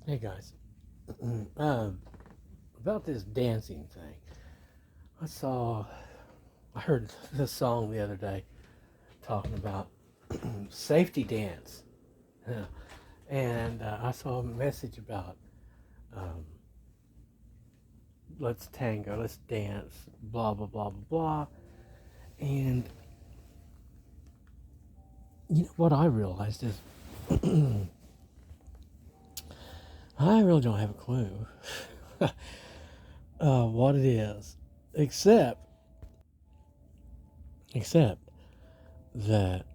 Hey guys, um, about this dancing thing. I saw, I heard this song the other day talking about safety dance. Yeah. And I saw a message about um, let's tango, let's dance, blah, blah, blah, blah, blah. And you know what I realized is I really don't have a clue what it is, except, except that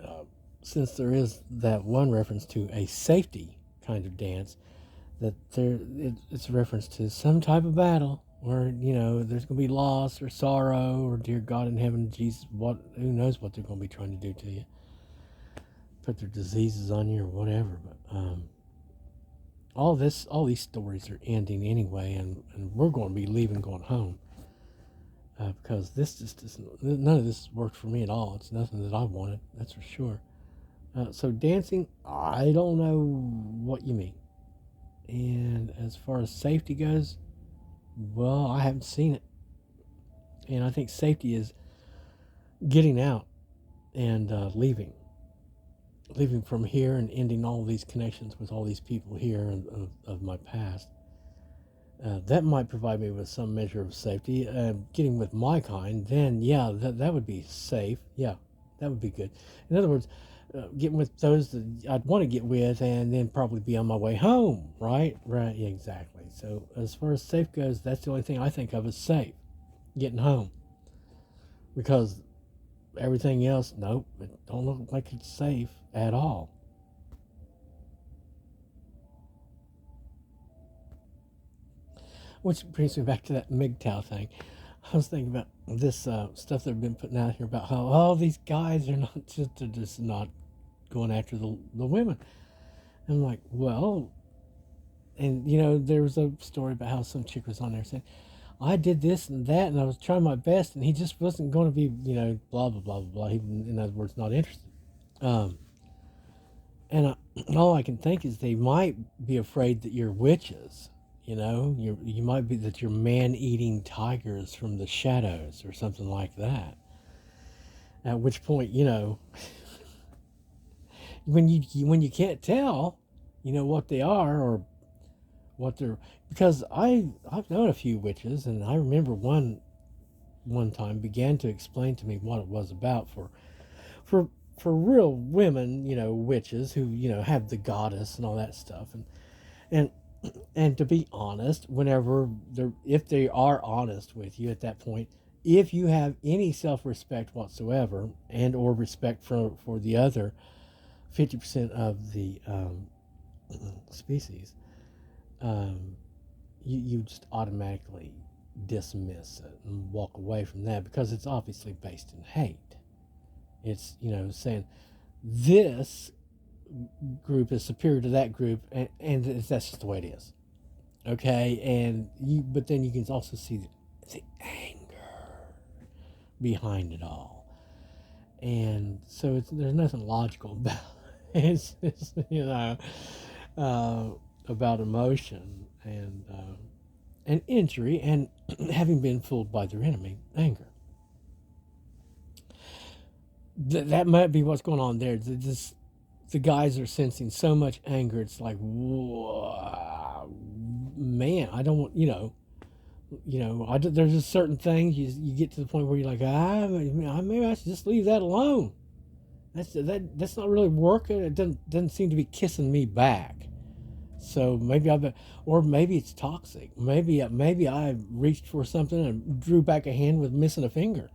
uh, since there is that one reference to a safety kind of dance, that it's a reference to some type of battle where there's going to be loss or sorrow or dear God in heaven, Jesus, what who knows what they're going to be trying to do to you, put their diseases on you or whatever. But all these stories are ending anyway, and we're going to be leaving, going home. Because this just doesn't, none of this worked for me at all. It's nothing that I wanted, that's for sure. So dancing, I don't know what you mean. And as far as safety goes, well, I haven't seen it. And I think safety is getting out and leaving from here and ending all these connections with all these people here of my past. That might provide me with some measure of safety. Getting with my kind, then yeah, that would be safe. Yeah, that would be good. In other words, getting with those that I'd want to get with, and then probably be on my way home. Right, right, yeah, exactly. So as far as safe goes, that's the only thing I think of as safe, getting home, because everything else, nope, it don't look like it's safe at all. Which brings me back to that MGTOW thing. I was thinking about this stuff they've been putting out here about how all these guys are not just they're just not going after the women. And I'm like, well, and there was a story about how some chick was on there saying, I did this and that, and I was trying my best, and he just wasn't going to be, blah blah blah blah blah. He, in other words, not interested. Um, and all I can think is they might be afraid that you're witches. You might be that you're man-eating tigers from the shadows or something like that. At which point, when you can't tell, what they are or what they're, because I've known a few witches, and I remember one time began to explain to me what it was about for for real women, witches who have the goddess and all that stuff, and and to be honest, whenever they're if they are honest with you at that point, if you have any self-respect whatsoever and or respect for the other 50% of the species, um, you just automatically dismiss it and walk away from that because it's obviously based in hate. It's saying this group is superior to that group, and that's just the way it is. Okay, but then you can also see the anger behind it all, and so there's nothing logical about it. It's uh, about emotion and injury and having been fooled by their enemy, anger. That might be what's going on there. The guys are sensing so much anger. It's like, whoa, man, I don't, there's just certain things you get to the point where you're like, maybe I should just leave that alone. That's not really working. It doesn't seem to be kissing me back. So or maybe it's toxic. Maybe I reached for something and drew back a hand with missing a finger.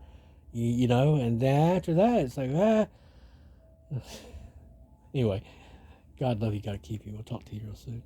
And then after that, it's like, Anyway, God love you, God keep you. We'll talk to you real soon.